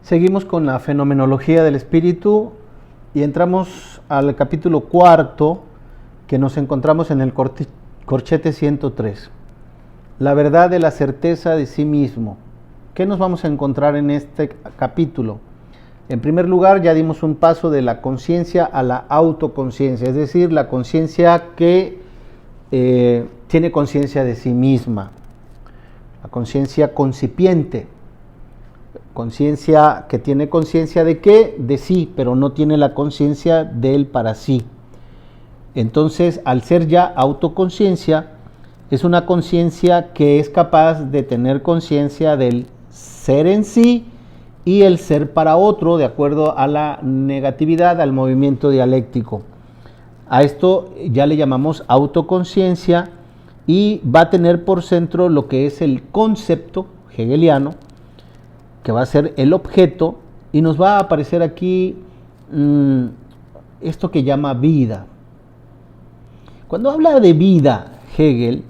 Seguimos con la fenomenología del espíritu y entramos al capítulo 4 que nos encontramos en el corchete 103. La verdad de la certeza de sí mismo. ¿Qué nos vamos a encontrar en este capítulo? En primer lugar, ya dimos un paso de la conciencia a la autoconciencia, es decir, la conciencia que tiene conciencia de sí misma, la conciencia concipiente, conciencia que tiene conciencia de qué, de sí, pero no tiene la conciencia de él para sí. Entonces, al ser ya autoconciencia, es una conciencia que es capaz de tener conciencia del ser en sí y el ser para otro, de acuerdo a la negatividad, al movimiento dialéctico. A esto ya le llamamos autoconciencia y va a tener por centro lo que es el concepto hegeliano, que va a ser el objeto, y nos va a aparecer aquí esto que llama vida. Cuando habla de vida, Hegel,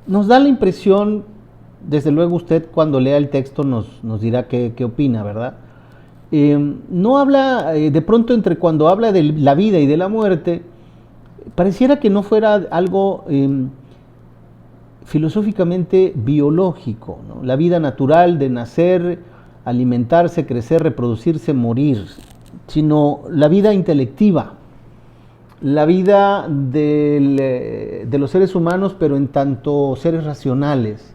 nos da la impresión, desde luego usted cuando lea el texto nos dirá qué opina, ¿verdad? No habla, de pronto entre cuando habla de la vida y de la muerte, pareciera que no fuera algo filosóficamente biológico, ¿no? La vida natural de nacer, alimentarse, crecer, reproducirse, morir, sino la vida intelectiva, la vida de los seres humanos, pero en tanto seres racionales,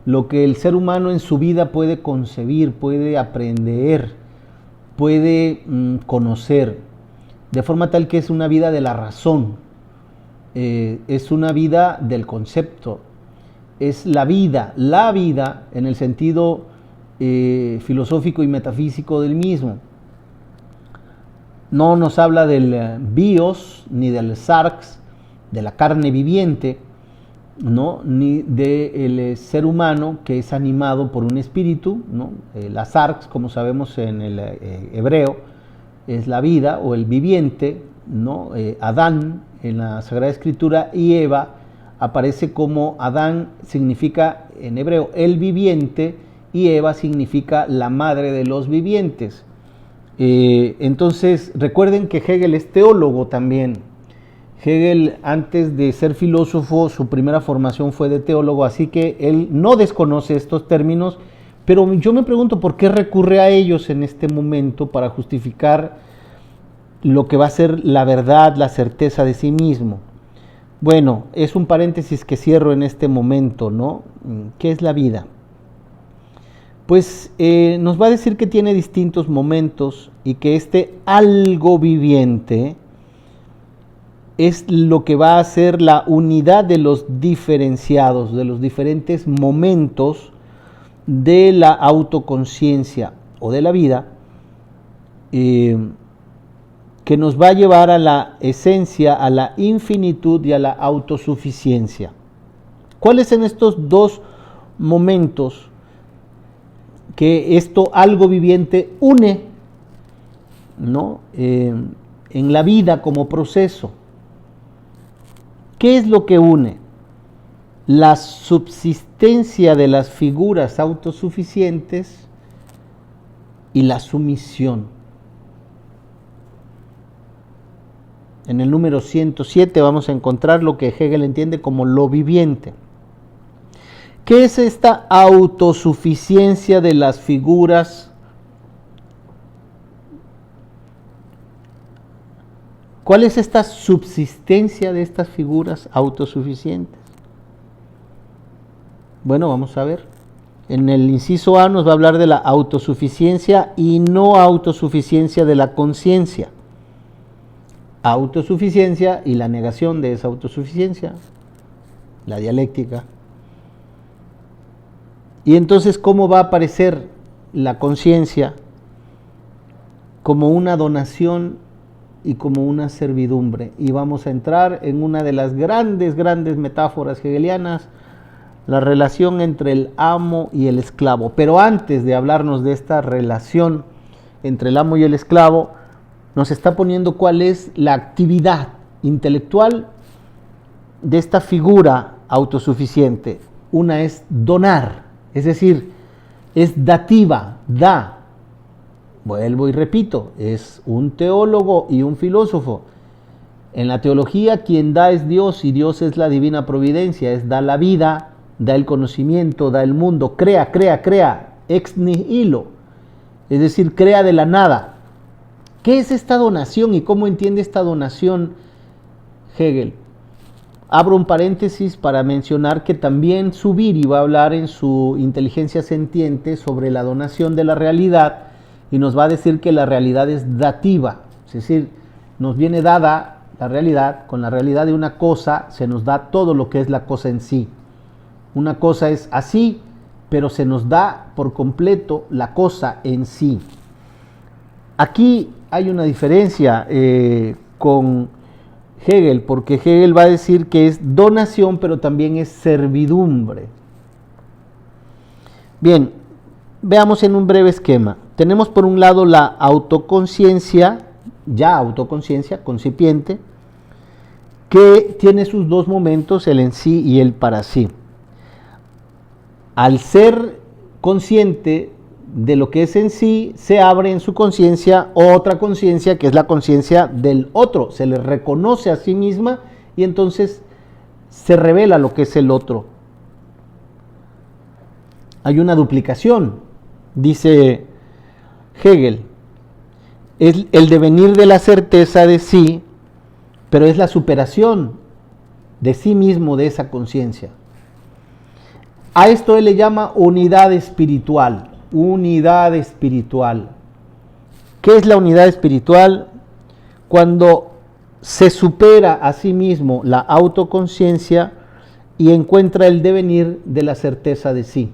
lo que el ser humano en su vida puede concebir, puede aprender, puede conocer, de forma tal que es una vida de la razón, es una vida del concepto, es la vida en el sentido filosófico y metafísico del mismo. No nos habla del bios, ni del sarx, de la carne viviente, ¿no? Ni del ser humano que es animado por un espíritu, ¿no? La sarx, como sabemos en el hebreo, es la vida o el viviente, ¿no? Adán en la Sagrada Escritura y Eva aparece como Adán significa en hebreo el viviente y Eva significa la madre de los vivientes. Entonces recuerden que Hegel es teólogo también. Hegel, antes de ser filósofo, su primera formación fue de teólogo, así que él no desconoce estos términos, pero yo me pregunto por qué recurre a ellos en este momento para justificar lo que va a ser la verdad, la certeza de sí mismo. Bueno, es un paréntesis que cierro en este momento, ¿no? ¿Qué es la vida? Pues nos va a decir que tiene distintos momentos y que este algo viviente es lo que va a ser la unidad de los diferenciados, de los diferentes momentos de la autoconciencia o de la vida, que nos va a llevar a la esencia, a la infinitud y a la autosuficiencia. ¿Cuáles son estos dos momentos que esto algo viviente une, ¿no? En la vida como proceso? ¿Qué es lo que une? La subsistencia de las figuras autosuficientes y la sumisión. En el número 107 vamos a encontrar lo que Hegel entiende como lo viviente. ¿Qué es esta autosuficiencia de las figuras? ¿Cuál es esta subsistencia de estas figuras autosuficientes? Bueno, vamos a ver. En el inciso A nos va a hablar de la autosuficiencia y no autosuficiencia de la conciencia. Autosuficiencia y la negación de esa autosuficiencia, la dialéctica. Y entonces, ¿cómo va a aparecer la conciencia? Como una donación y como una servidumbre. Y vamos a entrar en una de las grandes metáforas hegelianas, la relación entre el amo y el esclavo. Pero antes de hablarnos de esta relación entre el amo y el esclavo, nos está poniendo cuál es la actividad intelectual de esta figura autosuficiente. Una es donar, es decir, es dativa, da. Vuelvo y repito, es un teólogo y un filósofo. En la teología quien da es Dios y Dios es la divina providencia, da la vida, da el conocimiento, da el mundo, crea, ex nihilo, es decir, crea de la nada. ¿Qué es esta donación y cómo entiende esta donación Hegel? Abro un paréntesis para mencionar que también Zubiri va a hablar en su Inteligencia Sentiente sobre la donación de la realidad y nos va a decir que la realidad es dativa, es decir, nos viene dada la realidad, con la realidad de una cosa se nos da todo lo que es la cosa en sí. Una cosa es así, pero se nos da por completo la cosa en sí. Aquí hay una diferencia con Hegel, porque Hegel va a decir que es donación, pero también es servidumbre. Bien, veamos en un breve esquema. Tenemos por un lado la autoconciencia, ya autoconciencia, concipiente, que tiene sus dos momentos, el en sí y el para sí. Al ser consciente de lo que es en sí, se abre en su conciencia otra conciencia que es la conciencia del otro, se le reconoce a sí misma y entonces se revela lo que es el otro. Hay una duplicación, dice Hegel, es el devenir de la certeza de sí, pero es la superación de sí mismo, de esa conciencia. A esto él le llama unidad espiritual. Unidad espiritual. ¿Qué es la unidad espiritual? Cuando se supera a sí mismo la autoconciencia y encuentra el devenir de la certeza de sí.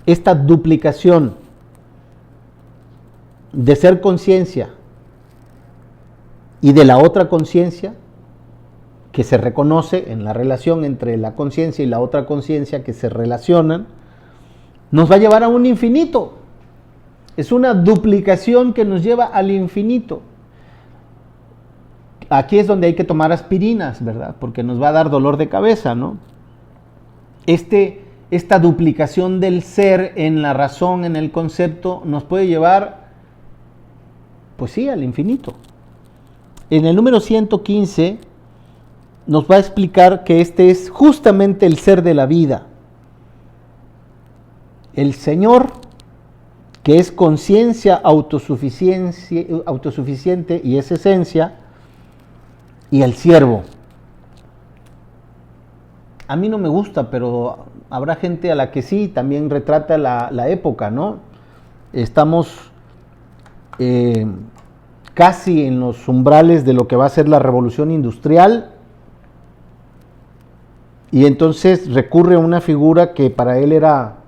Esta duplicación de ser conciencia y de la otra conciencia que se reconoce en la relación entre la conciencia y la otra conciencia que se relacionan, nos va a llevar a un infinito. Es una duplicación que nos lleva al infinito. Aquí es donde hay que tomar aspirinas, ¿verdad? Porque nos va a dar dolor de cabeza, ¿no? Esta duplicación del ser en la razón, en el concepto, nos puede llevar, pues sí, al infinito. En el número 115 nos va a explicar que este es justamente el ser de la vida. El Señor, que es conciencia autosuficiente y es esencia, y el siervo. A mí no me gusta, pero habrá gente a la que sí, también retrata la época, ¿no? Estamos casi en los umbrales de lo que va a ser la revolución industrial, y entonces recurre a una figura que para él era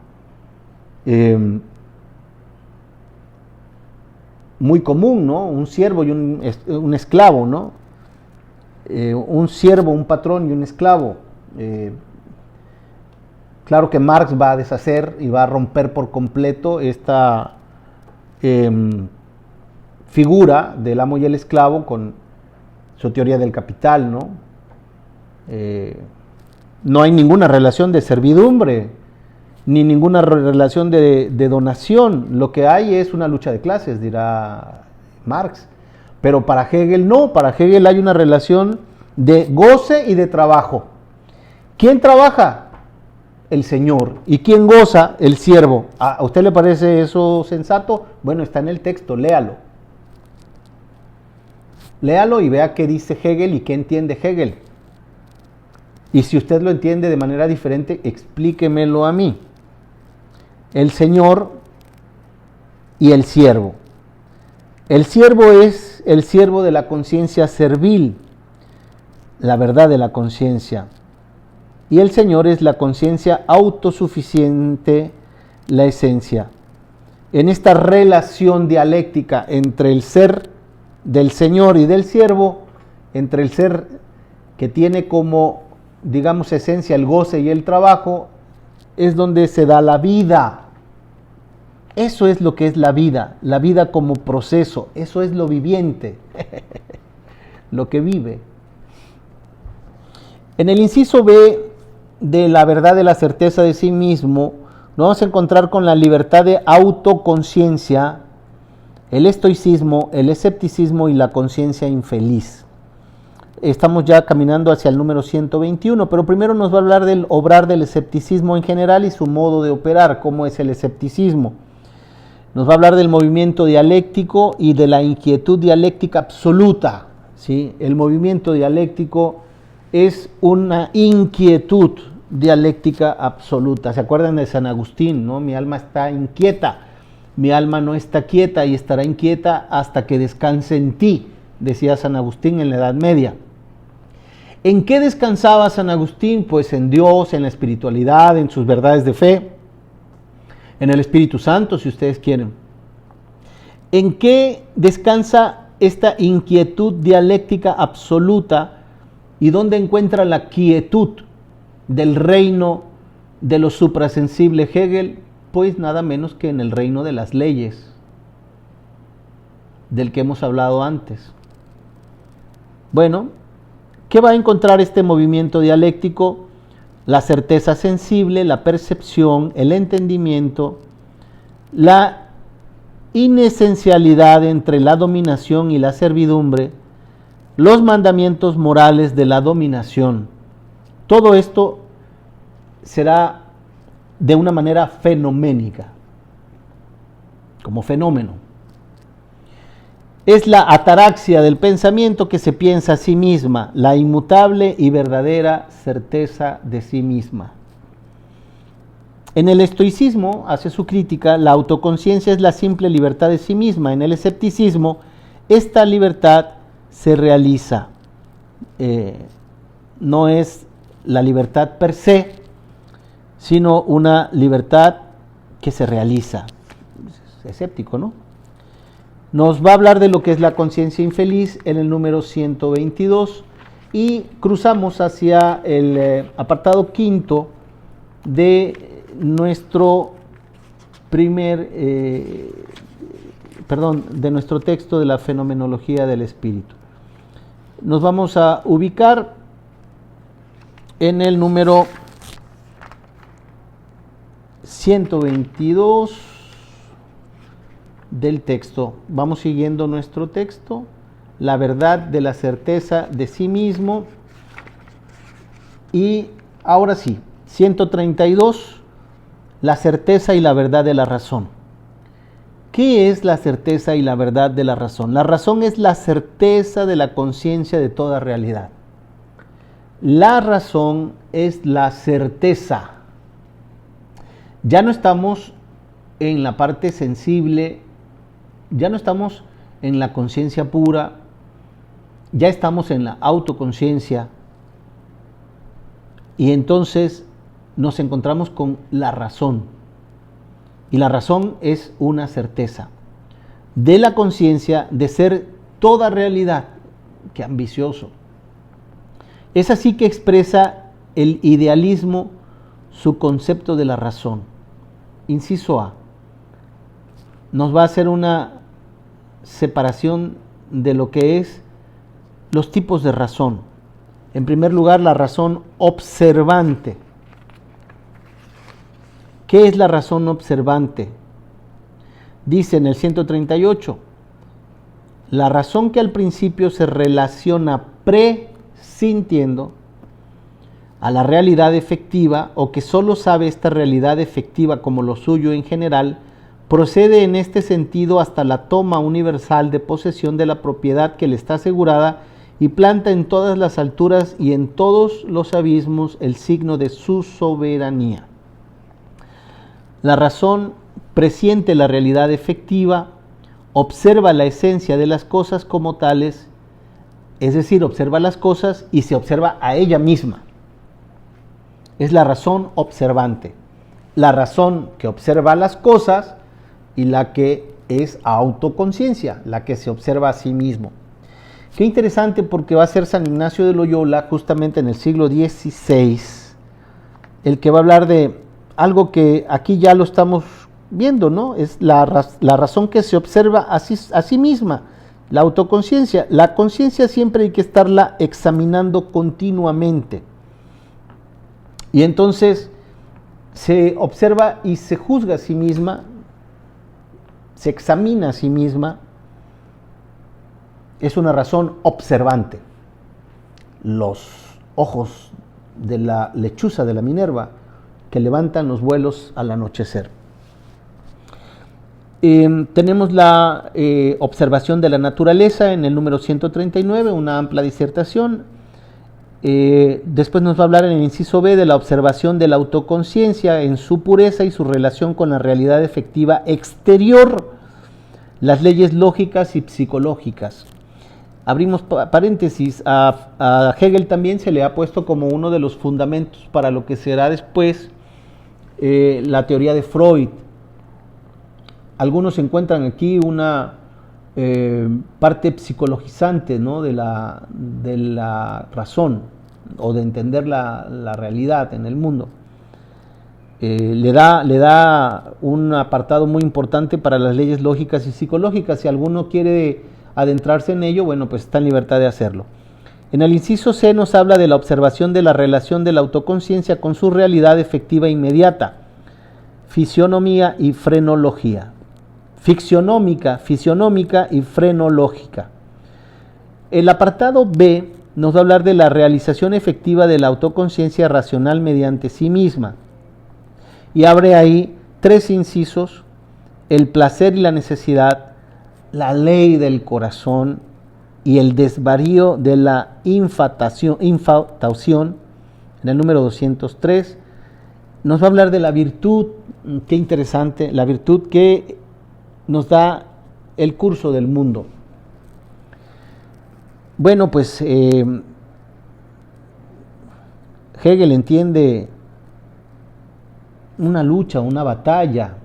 muy común, ¿no? Un siervo y un esclavo, ¿no? Un siervo, un patrón y un esclavo. Claro que Marx va a deshacer y va a romper por completo esta figura del amo y el esclavo con su teoría del capital, ¿no? No hay ninguna relación de servidumbre, ni ninguna relación de donación. Lo que hay es una lucha de clases, dirá Marx. Pero para Hegel no, para Hegel hay una relación de goce y de trabajo. ¿Quién trabaja? El Señor. ¿Y quién goza? El siervo. ¿A usted le parece eso sensato? Bueno, está en el texto, léalo. Léalo y vea qué dice Hegel y qué entiende Hegel. Y si usted lo entiende de manera diferente, explíquemelo a mí. El Señor y el siervo. El siervo es el siervo de la conciencia servil, la verdad de la conciencia. Y el Señor es la conciencia autosuficiente, la esencia. En esta relación dialéctica entre el ser del Señor y del siervo, entre el ser que tiene como, digamos, esencia el goce y el trabajo, es donde se da la vida. Eso es lo que es la vida como proceso, eso es lo viviente, lo que vive. En el inciso B de la verdad, de la certeza de sí mismo, nos vamos a encontrar con la libertad de autoconciencia, el estoicismo, el escepticismo y la conciencia infeliz. Estamos ya caminando hacia el número 121, pero primero nos va a hablar del obrar del escepticismo en general y su modo de operar, cómo es el escepticismo. Nos va a hablar del movimiento dialéctico y de la inquietud dialéctica absoluta, ¿sí? El movimiento dialéctico es una inquietud dialéctica absoluta. ¿Se acuerdan de San Agustín, no? Mi alma está inquieta, mi alma no está quieta y estará inquieta hasta que descanse en ti, decía San Agustín en la Edad Media. ¿En qué descansaba San Agustín? Pues en Dios, en la espiritualidad, en sus verdades de fe, en el Espíritu Santo, si ustedes quieren. ¿En qué descansa esta inquietud dialéctica absoluta y dónde encuentra la quietud del reino de lo suprasensible Hegel? Pues nada menos que en el reino de las leyes, del que hemos hablado antes. Bueno, ¿qué va a encontrar este movimiento dialéctico? La certeza sensible, la percepción, el entendimiento, la inesencialidad entre la dominación y la servidumbre, los mandamientos morales de la dominación. Todo esto será de una manera fenoménica, como fenómeno. Es la ataraxia del pensamiento que se piensa a sí misma, la inmutable y verdadera certeza de sí misma. En el estoicismo, hace su crítica, la autoconciencia es la simple libertad de sí misma. En el escepticismo, esta libertad se realiza. No es la libertad per se, sino una libertad que se realiza. Es escéptico, ¿no? Nos va a hablar de lo que es la conciencia infeliz en el número 122 y cruzamos hacia el apartado quinto de nuestro de nuestro texto de la fenomenología del espíritu. Nos vamos a ubicar en el número 122 del texto. Vamos siguiendo nuestro texto, la verdad de la certeza de sí mismo. Y ahora sí, 132, la certeza y la verdad de la razón. ¿Qué es la certeza y la verdad de la razón? La razón es la certeza de la conciencia de toda realidad. La razón es la certeza. Ya no estamos en la parte sensible, ya no estamos en la conciencia pura, ya estamos en la autoconciencia y entonces nos encontramos con la razón. Y la razón es una certeza de la conciencia de ser toda realidad. ¡Qué ambicioso! Es así que expresa el idealismo su concepto de la razón. Inciso A. Nos va a hacer una separación de lo que es los tipos de razón. En primer lugar, la razón observante. ¿Qué es la razón observante? Dice en el 138, la razón que al principio se relaciona presintiendo a la realidad efectiva o que solo sabe esta realidad efectiva como lo suyo en general, procede en este sentido hasta la toma universal de posesión de la propiedad que le está asegurada y planta en todas las alturas y en todos los abismos el signo de su soberanía. La razón presiente la realidad efectiva, observa la esencia de las cosas como tales, es decir, observa las cosas y se observa a ella misma. Es la razón observante, la razón que observa las cosas y la que es autoconciencia, la que se observa a sí mismo. Qué interesante, porque va a ser San Ignacio de Loyola, justamente en el siglo XVI, el que va a hablar de algo que aquí ya lo estamos viendo, ¿no? Es la razón que se observa a sí misma, la autoconciencia. La conciencia siempre hay que estarla examinando continuamente. Y entonces se observa y se juzga a sí misma, se examina a sí misma. Es una razón observante. Los ojos de la lechuza de la Minerva que levantan los vuelos al anochecer. Tenemos la observación de la naturaleza en el número 139, una amplia disertación. Después nos va a hablar en el inciso B de la observación de la autoconciencia en su pureza y su relación con la realidad efectiva exterior, las leyes lógicas y psicológicas. Abrimos paréntesis, a Hegel también se le ha puesto como uno de los fundamentos para lo que será después la teoría de Freud. Algunos encuentran aquí una parte psicologizante, ¿no?, de la razón o de entender la realidad en el mundo. Le da un apartado muy importante para las leyes lógicas y psicológicas. Si alguno quiere adentrarse en ello, bueno, pues está en libertad de hacerlo. En el inciso C nos habla de la observación de la relación de la autoconciencia con su realidad efectiva inmediata, fisionómica y frenológica. Fisionómica y frenológica. El apartado B nos va a hablar de la realización efectiva de la autoconciencia racional mediante sí misma. Y abre ahí 3 incisos: el placer y la necesidad, la ley del corazón y el desvarío de la infatuación. En el número 203 nos va a hablar de la virtud. Qué interesante, la virtud que nos da el curso del mundo. Bueno, pues Hegel entiende una lucha, una batalla,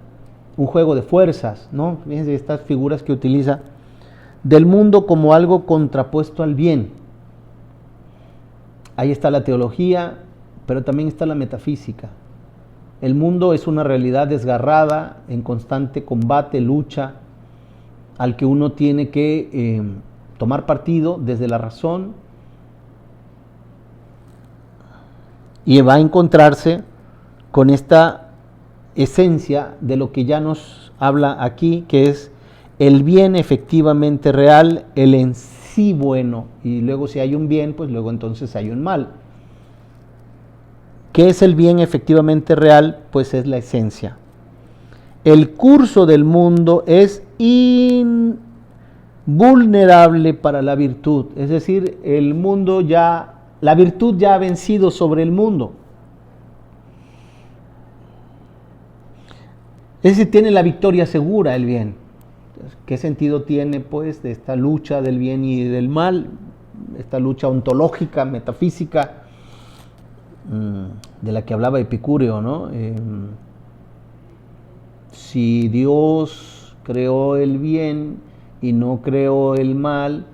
un juego de fuerzas, ¿no? Fíjense estas figuras que utiliza, del mundo como algo contrapuesto al bien. Ahí está la teología, pero también está la metafísica. El mundo es una realidad desgarrada, en constante combate, lucha, al que uno tiene que tomar partido desde la razón, y va a encontrarse con esta esencia de lo que ya nos habla aquí, que es el bien efectivamente real, el en sí bueno, y luego si hay un bien, pues luego entonces hay un mal. ¿Qué es el bien efectivamente real? Pues es la esencia. El curso del mundo es invulnerable para la virtud, es decir, la virtud ya ha vencido sobre el mundo. Es decir, tiene la victoria segura el bien. ¿Qué sentido tiene, pues, de esta lucha del bien y del mal? Esta lucha ontológica, metafísica, de la que hablaba Epicúreo, ¿no? Si Dios creó el bien y no creó el mal,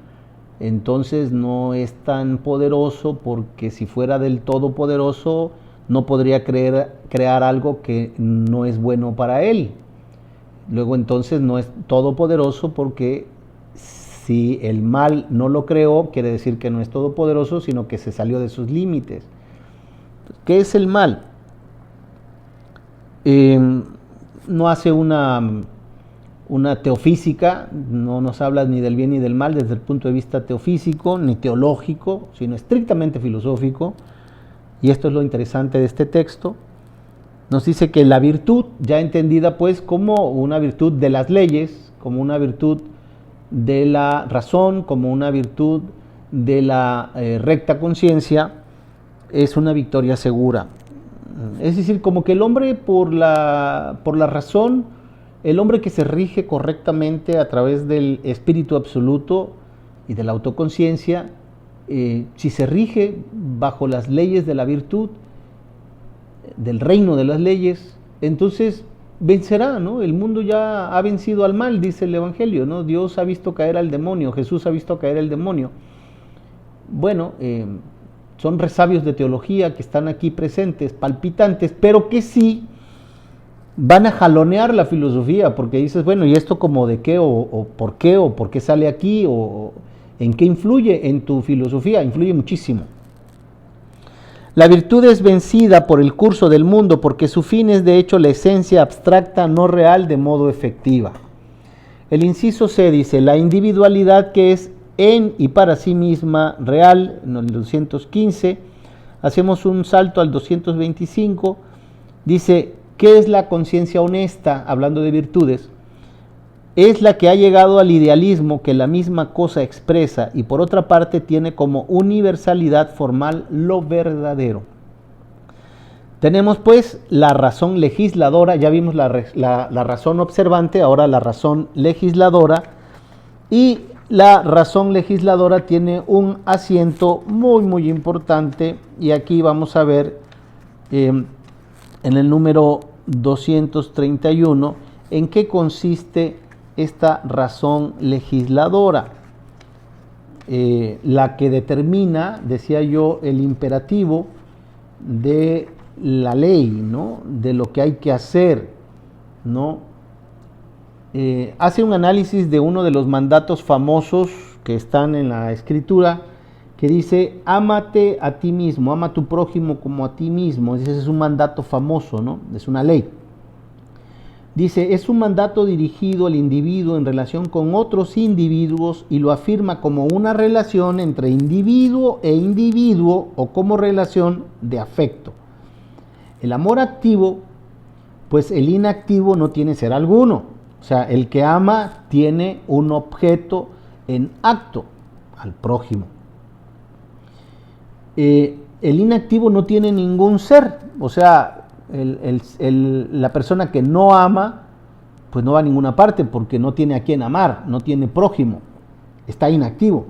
entonces no es tan poderoso, porque si fuera del todopoderoso no podría crear algo que no es bueno para él. Luego entonces no es todopoderoso, porque si el mal no lo creó, quiere decir que no es todopoderoso, sino que se salió de sus límites. ¿Qué es el mal? No hace una teofísica, no nos habla ni del bien ni del mal desde el punto de vista teofísico, ni teológico, sino estrictamente filosófico. Y esto es lo interesante de este texto. Nos dice que la virtud, ya entendida pues como una virtud de las leyes, como una virtud de la razón, como una virtud de la recta conciencia, es una victoria segura. Es decir, como que el hombre por la razón, el hombre que se rige correctamente a través del espíritu absoluto y de la autoconciencia, si se rige bajo las leyes de la virtud, del reino de las leyes, entonces vencerá, ¿no? El mundo ya ha vencido al mal, dice el Evangelio, ¿no? Dios ha visto caer al demonio, Jesús ha visto caer al demonio. Bueno, son resabios de teología que están aquí presentes, palpitantes, pero que sí van a jalonear la filosofía, porque dices, bueno, ¿y esto como de qué, o por qué sale aquí, o en qué influye en tu filosofía? Influye muchísimo. La virtud es vencida por el curso del mundo porque su fin es de hecho la esencia abstracta no real de modo efectiva. El inciso C dice, la individualidad que es en y para sí misma real, en el 215, hacemos un salto al 225, dice, ¿qué es la conciencia honesta? Hablando de virtudes, es la que ha llegado al idealismo que la misma cosa expresa y por otra parte tiene como universalidad formal lo verdadero. Tenemos pues la razón legisladora, ya vimos la razón observante, ahora la razón legisladora, y la razón legisladora tiene un asiento muy importante y aquí vamos a ver en el número 231 en qué consiste esta razón legisladora, la que determina, decía yo, el imperativo de la ley, ¿no? De lo que hay que hacer, ¿no? Hace un análisis de uno de los mandatos famosos que están en la escritura, que dice, ámate a ti mismo, ama a tu prójimo como a ti mismo. Ese es un mandato famoso, ¿no? Es una ley. Dice, es un mandato dirigido al individuo en relación con otros individuos y lo afirma como una relación entre individuo e individuo o como relación de afecto. El amor activo, pues el inactivo no tiene ser alguno. O sea, el que ama tiene un objeto en acto al prójimo. El inactivo no tiene ningún ser. O sea, la persona que no ama, pues no va a ninguna parte porque no tiene a quien amar, no tiene prójimo, está inactivo.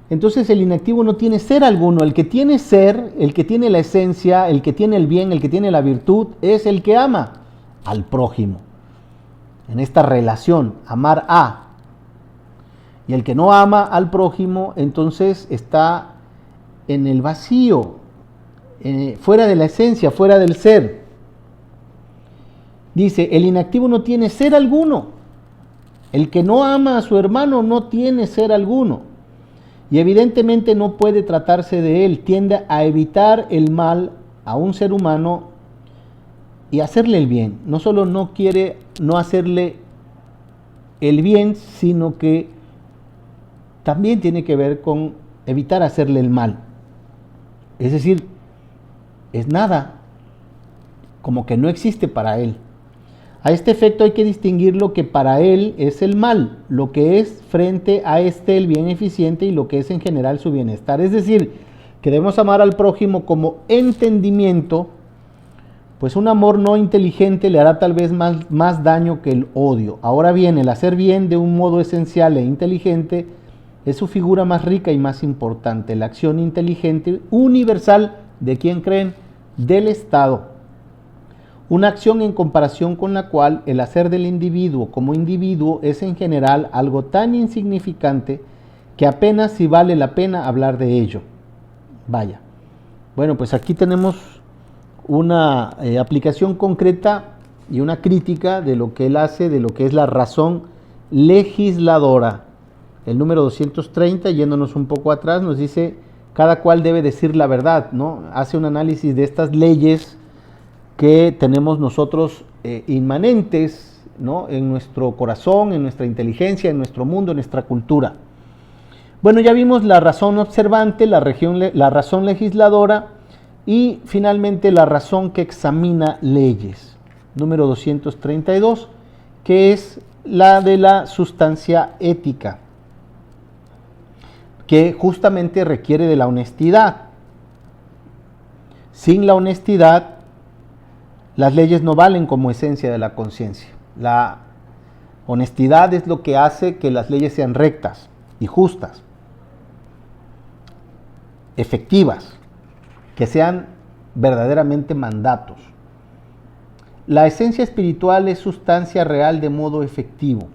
Entonces el inactivo no tiene ser alguno, el que tiene ser, el que tiene la esencia, el que tiene el bien, el que tiene la virtud, es el que ama al prójimo. En esta relación, amar a. Y el que no ama al prójimo, entonces está en el vacío, fuera de la esencia, fuera del ser. Dice, el inactivo no tiene ser alguno. El que no ama a su hermano no tiene ser alguno. Y evidentemente no puede tratarse de él. Tiende a evitar el mal a un ser humano y hacerle el bien. No solo no quiere no hacerle el bien, sino que también tiene que ver con evitar hacerle el mal. Es decir, es nada, como que no existe para él. A este efecto hay que distinguir lo que para él es el mal, lo que es frente a este el bien eficiente y lo que es en general su bienestar. Es decir, que debemos amar al prójimo como entendimiento, pues un amor no inteligente le hará tal vez más daño que el odio. Ahora bien, el hacer bien de un modo esencial e inteligente es su figura más rica y más importante. La acción inteligente universal, ¿de quién creen? Del Estado. Una acción en comparación con la cual el hacer del individuo como individuo es en general algo tan insignificante que apenas si vale la pena hablar de ello. Vaya. Bueno, pues aquí tenemos una aplicación concreta y una crítica de lo que él hace, de lo que es la razón legisladora. El número 230, yéndonos un poco atrás, nos dice, cada cual debe decir la verdad, ¿no? Hace un análisis de estas leyes que tenemos nosotros inmanentes, ¿no? En nuestro corazón, en nuestra inteligencia, en nuestro mundo, en nuestra cultura. Bueno, ya vimos la razón observante, la razón legisladora y finalmente la razón que examina leyes. Número 232, que es la de la sustancia ética, que justamente requiere de la honestidad. Sin la honestidad, las leyes no valen como esencia de la conciencia. La honestidad es lo que hace que las leyes sean rectas y justas, efectivas, que sean verdaderamente mandatos. La esencia espiritual es sustancia real de modo efectivo.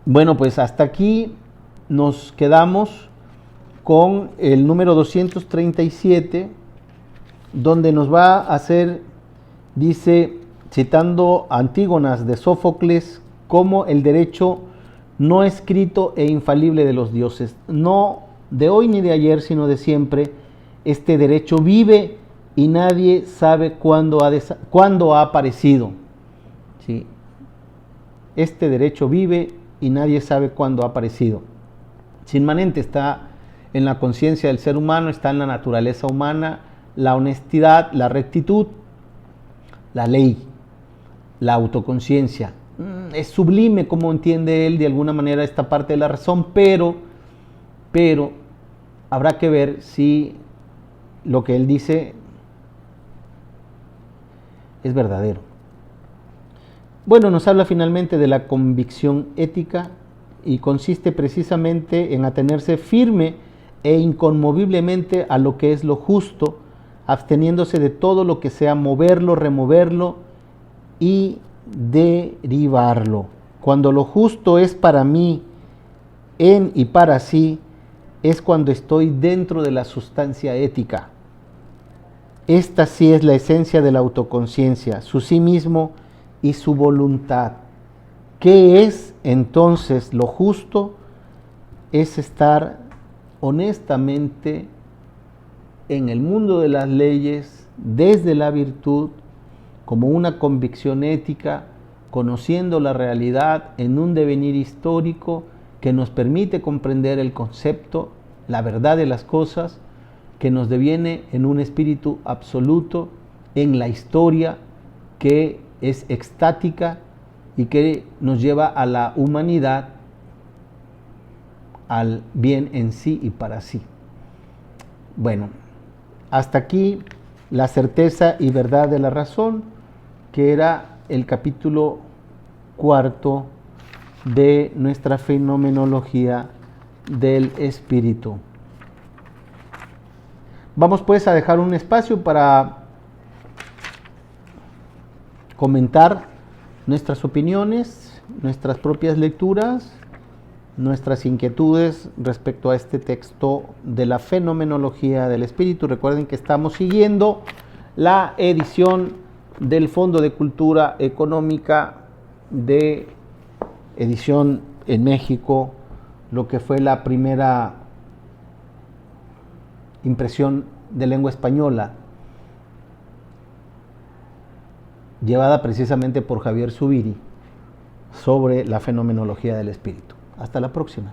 Bueno, pues hasta aquí nos quedamos con el número 237, donde nos va a hacer, dice, citando Antígonas de Sófocles, como el derecho no escrito e infalible de los dioses, no de hoy ni de ayer, sino de siempre, Este derecho vive y nadie sabe cuándo ha aparecido. ¿Sí? Este derecho vive y nadie sabe cuándo ha aparecido. Es inmanente, está en la conciencia del ser humano, está en la naturaleza humana, la honestidad, la rectitud, la ley, la autoconciencia. Es sublime como entiende él de alguna manera esta parte de la razón, pero habrá que ver si lo que él dice es verdadero. Bueno, nos habla finalmente de la convicción ética y consiste precisamente en atenerse firme e inconmoviblemente a lo que es lo justo, absteniéndose de todo lo que sea moverlo, removerlo y derivarlo. Cuando lo justo es para mí, en y para sí, es cuando estoy dentro de la sustancia ética. Esta sí es la esencia de la autoconciencia, su sí mismo y su voluntad. ¿Qué es entonces lo justo? Es estar honestamente en el mundo de las leyes, desde la virtud, como una convicción ética, conociendo la realidad en un devenir histórico que nos permite comprender el concepto, la verdad de las cosas, que nos deviene en un espíritu absoluto, en la historia que es extática y que nos lleva a la humanidad, al bien en sí y para sí. Bueno, hasta aquí la certeza y verdad de la razón, que era el capítulo 4 de nuestra fenomenología del espíritu. Vamos pues a dejar un espacio para comentar nuestras opiniones, nuestras propias lecturas, nuestras inquietudes respecto a este texto de la fenomenología del espíritu. Recuerden que estamos siguiendo la edición del Fondo de Cultura Económica de edición en México, lo que fue la primera impresión de lengua española, llevada precisamente por Javier Zubiri sobre la fenomenología del espíritu. Hasta la próxima.